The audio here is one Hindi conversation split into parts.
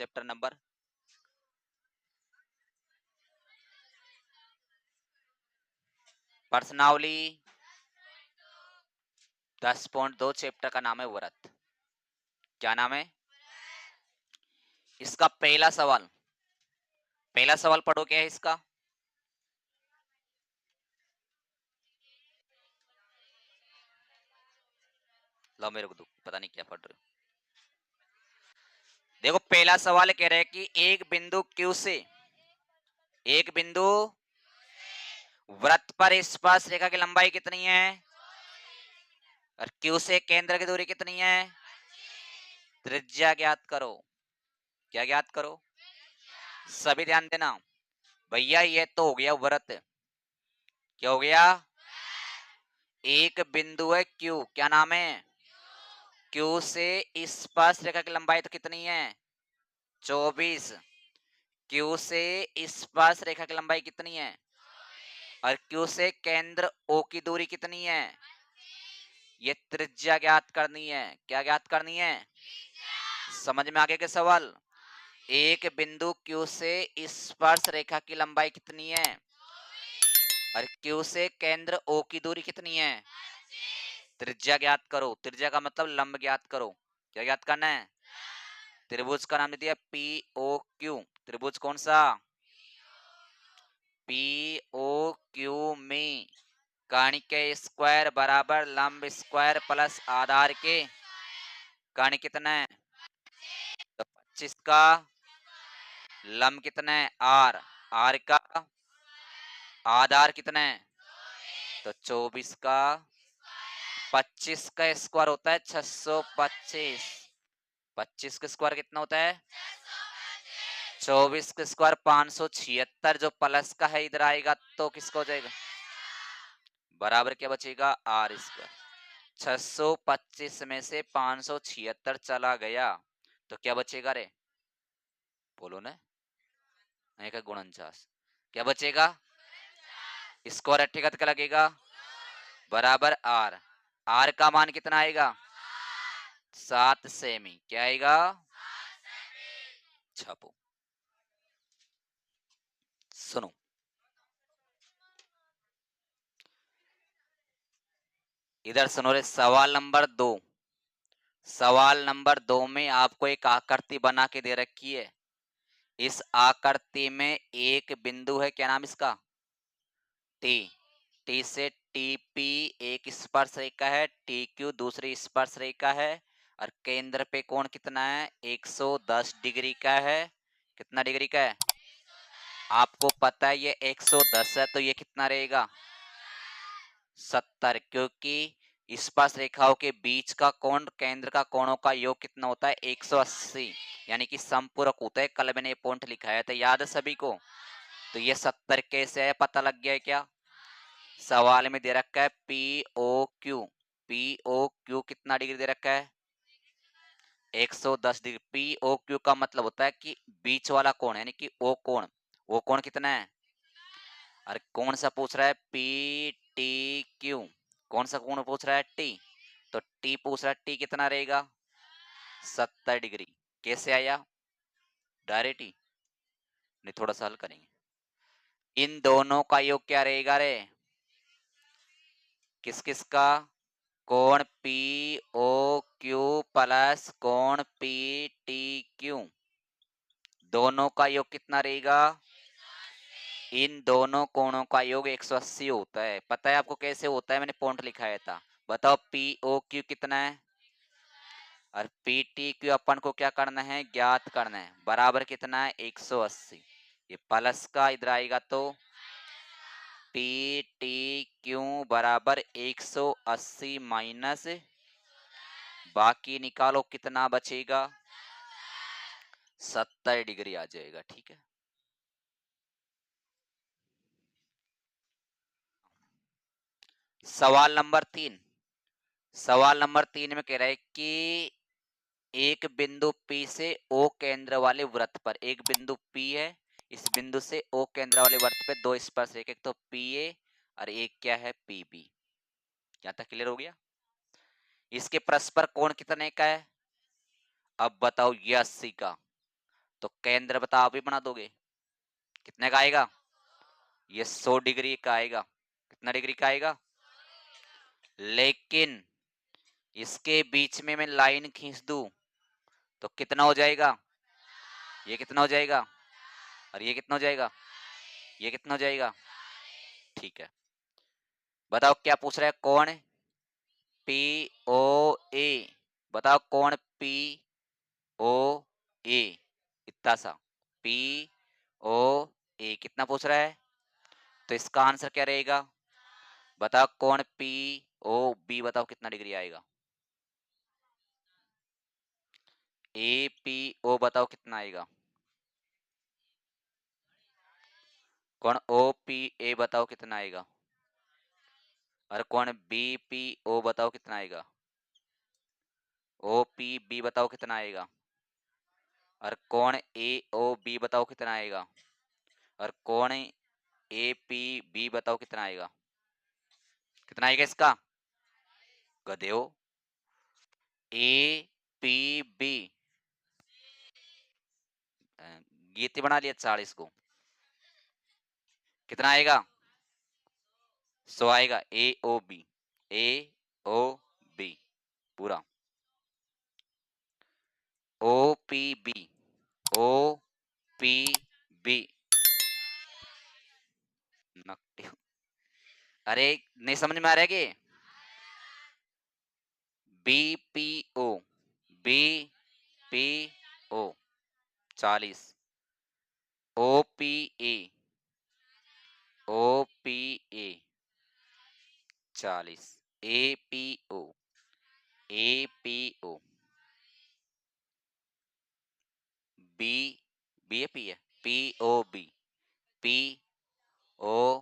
चैप्टर नंबर पर्सनावली 10.2 चैप्टर का नाम है व्रत। क्या नाम है इसका? पहला सवाल पढ़ो, क्या है इसका? लो मेरे को दो, पता नहीं क्या पढ़ रहे हो। देखो पहला सवाल कह रहे हैं कि एक बिंदु Q से वृत्त पर स्पर्श रेखा की लंबाई कितनी है और Q से केंद्र की दूरी कितनी है? त्रिज्या ज्ञात करो। क्या ज्ञात करो? सभी ध्यान देना भैया, ये तो हो गया व्रत। क्या हो गया? एक बिंदु है Q, क्या नाम है? Q से स्पर्श रेखा की लंबाई तो कितनी है? 24। Q से स्पर्श रेखा की लंबाई कितनी है और Q से केंद्र O की दूरी कितनी है? ये त्रिज्या ज्ञात करनी है। क्या ज्ञात करनी है? समझ में आगे के सवाल? एक बिंदु Q से स्पर्श रेखा की लंबाई कितनी है और Q से केंद्र O की दूरी कितनी है? त्रिज्या ज्ञात करो। त्रिज्या का मतलब लंब ज्ञात करो। क्या ज्ञात करना है? त्रिभुज का नाम दे दिया POQ। त्रिभुज कौन सा? POQ में कर्ण के स्क्वायर बराबर लंब स्क्वायर प्लस आधार के कर्ण कितना है? तो 25 का लंब कितना है? R। R का आधार कितना है? तो 24 का 25 का स्क्वायर होता है 625। 25 का स्क्वायर कितना होता है? 24 का स्क्वायर 576। जो प्लस का है इधर आएगा तो किसका हो जाएगा? बराबर क्या बचेगा? R square. 625 में से 576 चला गया तो क्या बचेगा रे? बोलो ना। का 49 क्या बचेगा? स्क्वायर 48 का लगेगा बराबर R। R का मान कितना आएगा? 7 सेमी। क्या आएगा? छपो। सुनो, इधर सुनो रे। सवाल नंबर 2 में आपको एक आकृति बना के दे रखी है। इस आकृति में एक बिंदु है, क्या नाम इसका? T। T से TP एक स्पर्श रेखा है, TQ दूसरी स्पर्श रेखा है और केंद्र पे कोण कितना है? 110 डिग्री का है। कितना डिग्री का है? आपको पता है ये 110 है तो ये कितना रहेगा? 70, क्योंकि स्पर्श रेखाओं के बीच का कोण केंद्र का कोणों का योग कितना होता है? 180, यानी कि समपूरक होता है। कल मैंने पॉइंट लिखाया था, याद है सभी को? तो ये 70 कैसे है पता लग गया है क्या? सवाल में दे रखा है POQ। POQ कितना डिग्री दे रखा है? 110 डिग्री। POQ का मतलब होता है कि बीच वाला कोण, यानी कि O कोण। वो कोण कितना है? अरे कौन सा पूछ रहा है? PTQ। कौन सा कोण पूछ रहा है? T। तो T पूछ रहा है, T कितना रहेगा? 70 डिग्री। कैसे आया? डायरेक्ट ही नहीं, थोड़ा सा हल करेंगे। इन दोनों का योग क्या रहेगा रे? किस किस का? कोण POQ प्लस कोण PTQ, दोनों का योग कितना रहेगा? इन दोनों कोणों का योग 180 होता है। पता है आपको कैसे होता है? मैंने पॉइंट लिखाया था। बताओ POQ कितना है और PTQ अपन को क्या करना है? ज्ञात करना है। बराबर कितना है? 180। ये प्लस का इधर आएगा तो PTQ बराबर 180 माइनस, बाकी निकालो कितना बचेगा? 70 डिग्री आ जाएगा। ठीक है, सवाल नंबर 3। सवाल नंबर 3 में कह रहा है कि एक बिंदु P से O केंद्र वाले वृत्त पर, एक बिंदु P है, इस बिंदु से O केंद्र वाले वृत्त पे दो स्पर्श रेखा, एक तो PA और एक क्या है? PB। यहां तक क्लियर हो गया? इसके परस्पर कोण कितने का है? अब बताओ, ये 80 का। तो केंद्र बताओ आप ही बना दोगे, कितने का आएगा? ये 100 डिग्री का आएगा। कितना डिग्री का आएगा? लेकिन इसके बीच में मैं लाइन खींच दूं तो कितना हो जाएगा? ये कितना हो जाएगा? और ये कितना हो जाएगा? ये कितना हो जाएगा? ठीक है, बताओ क्या पूछ रहा है? कौन पी ओ ए, बताओ कौन पी ओ ए, इतना सा पी ओ ए कितना पूछ रहा है? तो इसका आंसर क्या रहेगा? बताओ कौन पी ओ बी, बताओ कितना डिग्री आएगा? ए पी ओ बताओ कितना आएगा? कौन ओ पी ए बताओ कितना आएगा? और कौन बी पी ओ बताओ कितना आएगा? ओ पी बी बताओ कितना आएगा? और कौन ए ओ बी बताओ कितना आएगा? और कौन ए पी बी बताओ कितना आएगा? कितना आएगा इसका? गधे हो। ए पी बी, गीत बना लिया 40 को, कितना आएगा? 100 आएगा। ए ओ बी, ए ओ बी पूरा, O P B, O P B. अरे नहीं समझ में आ रहा है कि B P O, B P O 40, O P A, O P A 40, A P O, A P O, B B A P है, P O B, P O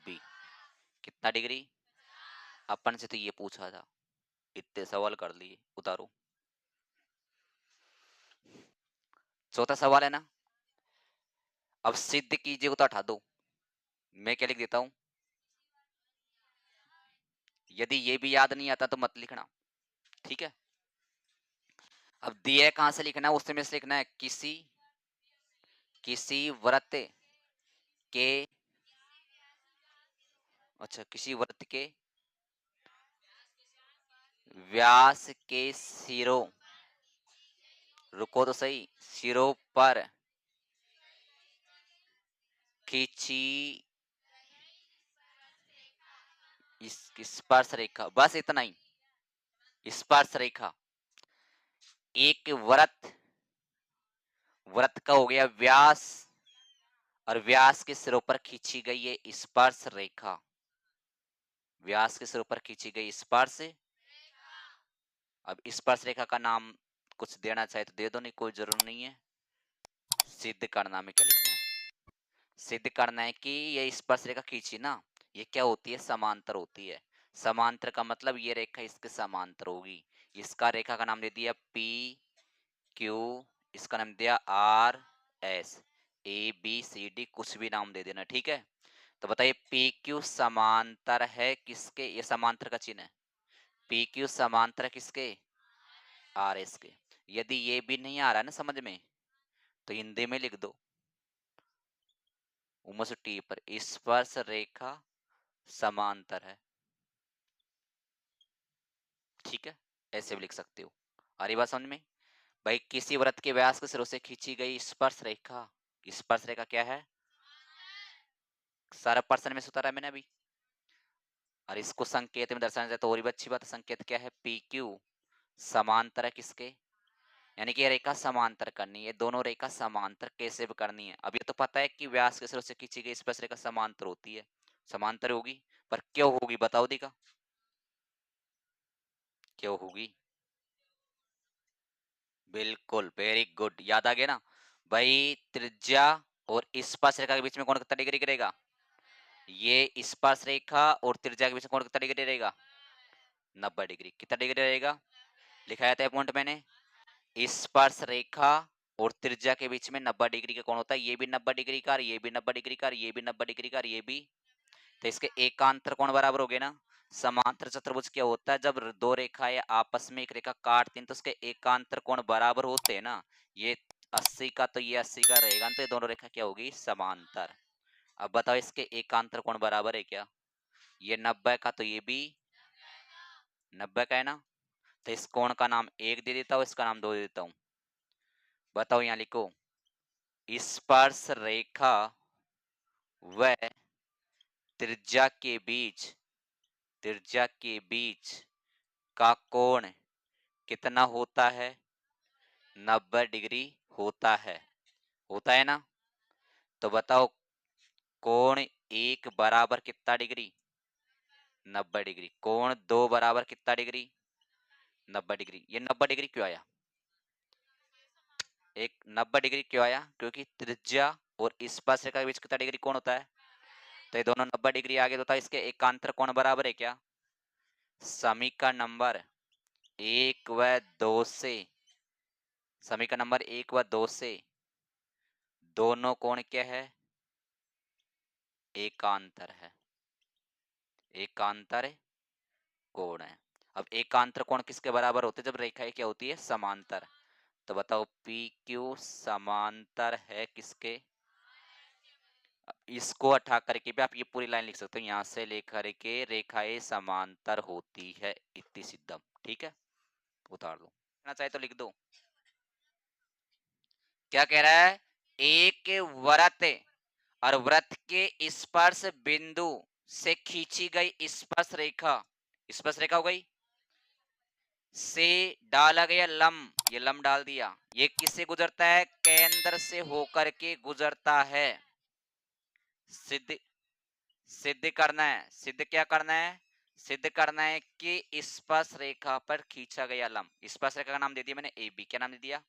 B कितना डिग्री? अपन से तो ये पूछा था, इतने सवाल कर लिए, उतारो। चौथा सवाल है ना, अब सिद्ध कीजिए तो हटा दो। मैं क्या लिख देता हूं, यदि ये भी याद नहीं आता तो मत लिखना, ठीक है? अब दिया कहां से लिखना है, उससे में से लिखना है किसी किसी वृत्त के, अच्छा किसी वृत्त के व्यास के सिरों, रुको तो सही, सिरों पर खींची इस स्पर्श रेखा, बस इतना ही, स्पर्श रेखा। एक वृत्त, वृत्त का हो गया व्यास, और व्यास के सिरों पर खींची गई है स्पर्श रेखा, व्यास के सिरों पर खींची गई स्पर्श। अब स्पर्श रेखा का नाम कुछ देना चाहे तो दे दो, नहीं कोई जरूर नहीं है। सिद्ध करना में क्या लिखना है? सिद्ध करना है कि ये स्पर्श रेखा खींची ना, ये क्या होती है? समांतर होती है। समांतर का मतलब ये रेखा इसके समांतर होगी। इसका रेखा का नाम दे दिया पी क्यू, इसका नाम दिया R S, A B C D, कुछ भी नाम दे देना, ठीक है? तो बताइए पी क्यू समांतर है किसके? ये समांतर का चिन्ह है। पी क्यू समांतर किसके? आर एस के। यदि ये भी नहीं आ रहा है ना समझ में, तो हिंदी में लिख दो, उमस टी पर स्पर्श रेखा समांतर है, ठीक है? ऐसे भी लिख सकते हो। आ रही बात समझ में? भाई किसी वृत्त के व्यास के सिरों से खींची गई स्पर्श रेखा, स्पर्श रेखा क्या है? सारा पर्सन में से उतारा मैंने अभी। और इसको संकेत में दर्शाना जाए तो और भी अच्छी बात है। संकेत क्या है? पी क्यू समांतर है किसके? यानी कि ये रेखा समांतर करनी है, दोनों रेखा समांतर कैसे भी करनी है। अब ये तो पता है कि व्यास के सिरों से खींची गई स्पर्श रेखा समांतर होती है, समांतर होगी, पर क्यों होगी बताओ दीका, क्यों होगी? बिल्कुल, वेरी गुड, याद आ गया ना भाई। त्रिज्या और स्पर्श रेखा के बीच में कौन कितना डिग्री करेगा? ये स्पर्श रेखा और त्रिज्या के बीच में कौन कितना डिग्री रहेगा? 90 डिग्री। कितना डिग्री रहेगा? लिखाया था पॉइंट मैंने, स्पर्श रेखा और त्रिज्या के बीच में 90 डिग्री का कोण होता है। ये भी 90 डिग्री का, ये भी 90 डिग्री का, ये भी 90 डिग्री का, ये भी। तो इसके एकांतर कोण बराबर हो गए ना। समांतर चतुर्भुज क्या होता है? जब दो रेखाएं आपस में एक रेखा काटती हैं तो उसके एकांतर कोण बराबर होते हैं ना। ये 80 का तो ये 80 का रहेगा तो ये दोनों रेखा क्या होगी, समांतर। अब बताओ इसके एकांतर कोण बराबर है क्या? ये 90 का तो ये भी 90 का है ना, तो इस कोण का नाम 1 दे देता हूं, इसका नाम 2 दे देता हूं। बताओ यहां लिखो, स्पर्श रेखा व त्रिज्या के बीच, त्रिज्या के बीच का कोण कितना होता है? 90 डिग्री होता है, होता है ना। तो बताओ कोण 1 बराबर कितना डिग्री? 90 डिग्री। कोण 2 बराबर कितना डिग्री? 90 डिग्री। ये 90 डिग्री क्यों आया? एक 90 डिग्री क्यों आया? क्योंकि त्रिज्या और स्पर्श रेखा के बीच कितना डिग्री कोण होता है? तो ये दोनों 90 डिग्री आगे तो था, इसके एकांतर कोण बराबर है क्या? समीकरण नंबर 1 व 2 से, समीकरण नंबर 1 व 2 से दोनों कोण क्या है? एकांतर है, एकांतर कोण है। अब एकांतर कोण किसके बराबर होते हैं? जब रेखाएं क्या होती है? समांतर। तो बताओ पी क्यू समांतर है किसके? इसको हटा करके भी आप ये पूरी लाइन लिख सकते हो, यहां से लेकर के रेखाएं समांतर होती है, इतनी सिद्धम। ठीक है, उतार दो, ना चाहे तो लिख दो। क्या कह रहा है? एक वृत्त और वृत्त के स्पर्श बिंदु से खींची गई स्पर्श रेखा, स्पर्श रेखा हो गई, से डाला गया लंब, ये लंब डाल दिया, ये किससे गुजरता है? केंद्र से होकर के गुजरता है। सिद्ध, सिद्ध करना है, सिद्ध क्या करना है? सिद्ध करना है कि स्पर्श रेखा पर खींचा गया लंब, स्पर्श रेखा का नाम दे दिया मैंने ए बी। क्या नाम दे दिया?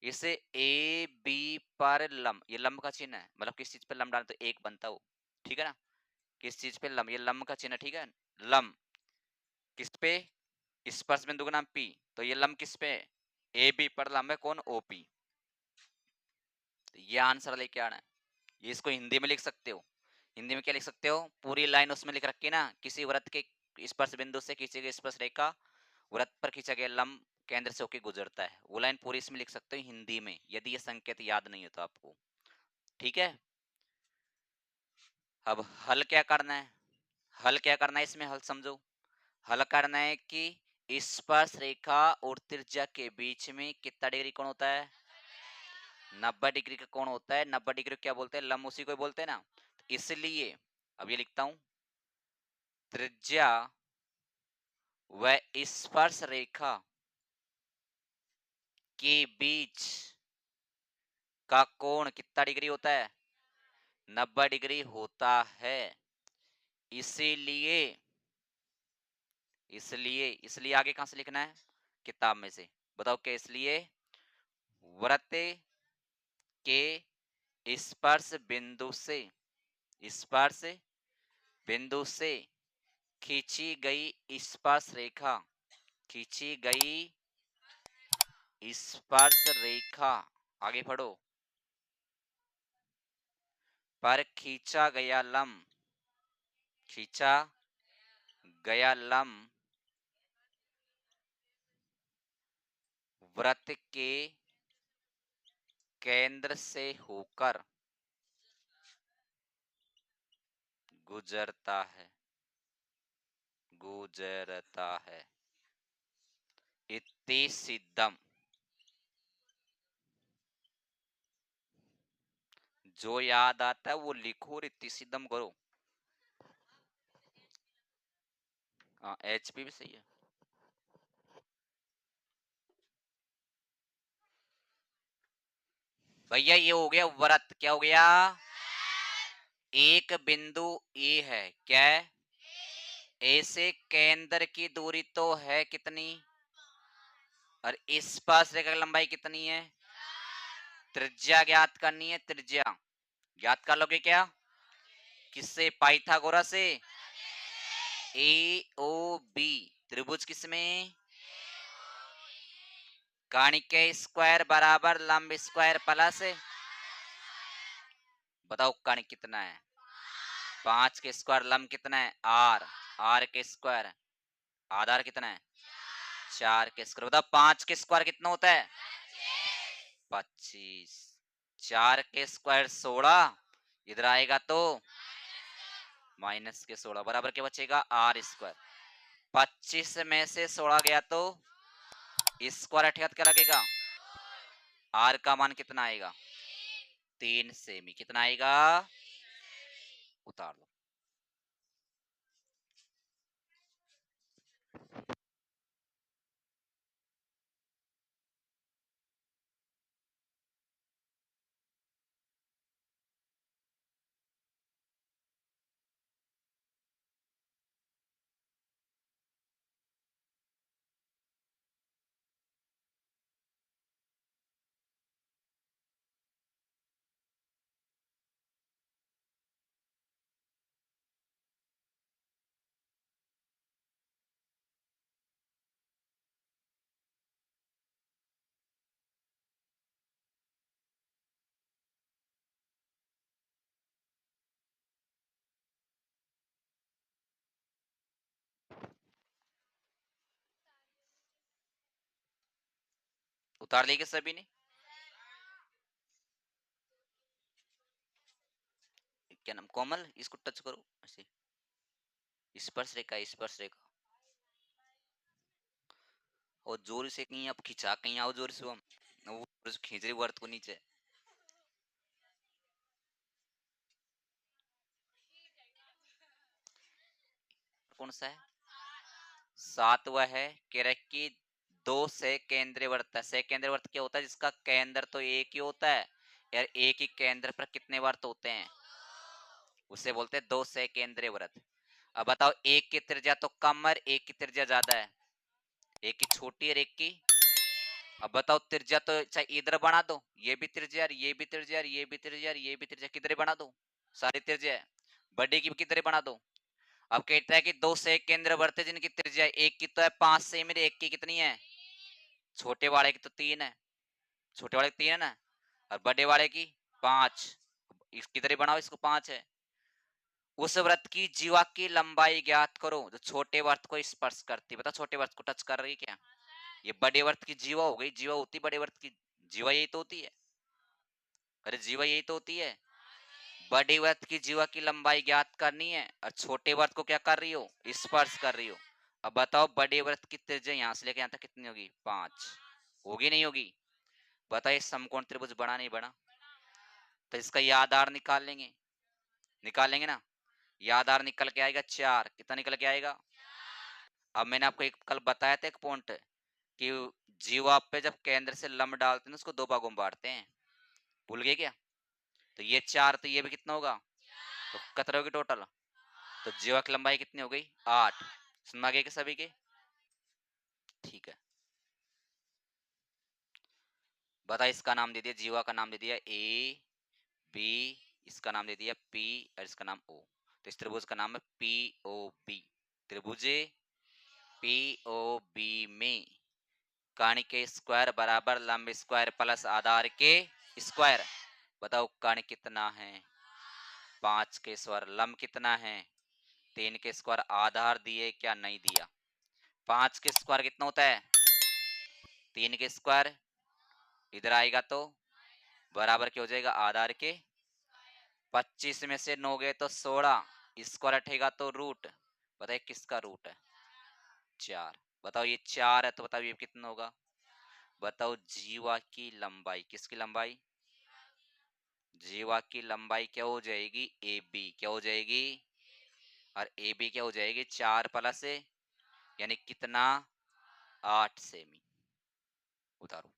इसे ए बी पर लंब, ये लंब का चिन्ह है, मतलब किस चीज पे लंब डाले तो एक बनता हो, ठीक है ना। किस चीज पे लंब, ये लंब का चिन्ह, ठीक है। लंब किस पे? स्पर्श बिंदु का नाम पी, तो ये लंब किस पे? ए बी पर लंब है कौन? ओपी। तो ये आंसर लेके आना है। ये इसको हिंदी में लिख सकते हो। हिंदी में क्या लिख सकते हो? पूरी लाइन उसमें लिख रखी ना, किसी वृत्त के स्पर्श बिंदु से खींची गई स्पर्श रेखा वृत्त पर खींचा गया लंब केंद्र से होकर गुजरता है, वो लाइन पूरी इसमें लिख सकते हो हिंदी में, यदि ये संकेत याद नहीं हो तो आपको। ठीक है, अब हल क्या करना है? हल क्या करना है इसमें? हल समझो। हल करना है कि स्पर्श रेखा और त्रिज्या के बीच में कितना डिग्री कोण होता है? 90 डिग्री का कोण होता है। 90 डिग्री क्या बोलते हैं? लंब उसी को बोलते हैं ना। इसलिए अब ये लिखता हूं, त्रिज्या व स्पर्श रेखा के बीच का कोण कितना डिग्री होता है? 90 डिग्री होता है। इसीलिए, इसलिए, इसलिए आगे कहां से लिखना है? किताब में से। बताओ क्या? इसलिए वृत्त के स्पर्श बिंदु से, स्पर्श बिंदु से खींची गई स्पर्श रेखा, खींची गई स्पर्श रेखा, आगे पढ़ो, पर खींचा गया लंब, खींचा गया लंब वृत्त के केंद्र से होकर गुजरता है, गुजरता है, इति सिद्धम। जो याद आता है वो लिखो और इति सिद्धम करो। हाँ, एचपी भी सही है। भैया ये हो गया वृत्त, क्या हो गया? एक बिंदु ए है, क्या है? ए से केंद्र की दूरी तो है कितनी? और स्पर्श रेखा की लंबाई कितनी है? त्रिज्या ज्ञात करनी है, त्रिज्या ज्ञात कर लोगे क्या? किससे? पाइथागोरस से। ए ओ बी त्रिभुज किसमें? कणिक स्क्वायर बराबर लंब स्क्वायर प्लस, बताओ कणिक कितना है? 5 के स्क्वायर, लंब कितना है? आर, आर के स्क्वायर, आधार कितना है? 4 के स्क्वायर। बताओ 5 के स्क्वायर कितना होता है? 25, 4 के स्क्वायर 16, इधर आएगा तो माइनस के 16, बराबर क्या बचेगा आर स्क्वायर। 25 में से 16 गया तो स्क्वायर हटेगा तो क्या लगेगा, आर का मान कितना आएगा 3 सेमी। कितना आएगा, उतार लो। उतार लेंगे सभी ने, क्या नाम कोमल, इसको टच करो ऐसे, स्पर्श रेखा स्पर्श रेखा, और जोर से कहीं आप खिंचा कहीं आओ जोर से, हम वो खींच रही वर्त को नीचे। कौन सा है, सातवा है, कह रहा है कि दो से केंद्रीय वर्त है। से केंद्रीय वर्त क्या होता है, जिसका केंद्र तो एक ही होता है यार, एक ही केंद्र पर कितने वर्त होते हैं, उसे बोलते हैं दो से केंद्रीय वर्त। अब बताओ, एक की त्रिज्या तो कम और एक की त्रिज्या ज्यादा है, एक की छोटी और एक की, अब बताओ त्रिज्या तो चाहे इधर बना दो, ये भी त्रिज्या, ये भी त्रिज्या, ये भी त्रिज्या, ये भी त्रिज्या, किधर बना दो सारी त्रिज्या है, बड़ी की भी किधर बना दो। अब कहता है कि दो से केंद्र वर्त है जिनकी त्रिज्या एक की तो है 5 से, मेरे एक की कितनी है, छोटे वाले की तो 3 है, छोटे वाले की 3 है ना, और बड़े वाले की 5, किधर ही बनाओ इसको 5 है। उस वृत्त की जीवा की लंबाई ज्ञात करो जो छोटे वर्त को स्पर्श करती, बता छोटे वर्त को टच कर रही है क्या, ये बड़े वर्त की जीवा हो गई, जीवा होती बड़े वर्त की, जीवा यही तो होती है, अरे जीवा यही तो होती है। बड़े वर्त की जीवा की लंबाई ज्ञात करनी है और छोटे वर्त को क्या कर रही हो, स्पर्श कर रही हो। अब बताओ बड़े वर्त की त्रिज्या यहां से लेके यहां तक कितनी होगी, 5 होगी, नहीं होगी, बताइए समकोण त्रिभुज बना नहीं बना, तो इसका ये आधार निकाल लेंगे, निकाल लेंगे ना, ये आधार निकल के आएगा 4, कितना निकल के आएगा। अब मैंने आपको एक कल बताया था एक पॉइंट कि जीवा पे जब केंद्र से लंब डालते हैं उसको दो भागों में बांटते हैं, भूल गए क्या, तो ये 4 तो ये भी कितना होगा, तो कितना होगी टोटल, तो जीवा की लंबाई कितनी हो गई 8, सुना गया सभी के, ठीक है। बता, इसका नाम दे दिया, जीवा का नाम दे दिया ए बी, इसका नाम दे दिया पी और इसका नाम ओ, तो इस त्रिभुज का नाम है पी ओ बी। त्रिभुज पी ओ बी में कर्ण के स्क्वायर बराबर लंब स्क्वायर प्लस आधार के स्क्वायर, बताओ कर्ण कितना है 5 के स्क्वायर, लंब कितना है 3 के स्क्वायर, आधार दिए क्या नहीं दिया, 5 के स्क्वायर कितना होता है 3 के स्क्वायर, इधर आएगा तो बराबर क्या हो जाएगा आधार के, 25 में से 9 गए तो 16, स्क्वायर हटेगा तो रूट, बताइए किसका रूट है 4, बताओ ये 4 है तो बताओ ये कितना होगा, बताओ जीवा की लंबाई, किसकी लंबाई, जीवा की लंबाई क्या हो जाएगी ए बी, क्या हो जाएगी, और ए बी क्या हो जाएगी 4 प्लस यानी कितना 8 सेमी, उतारो।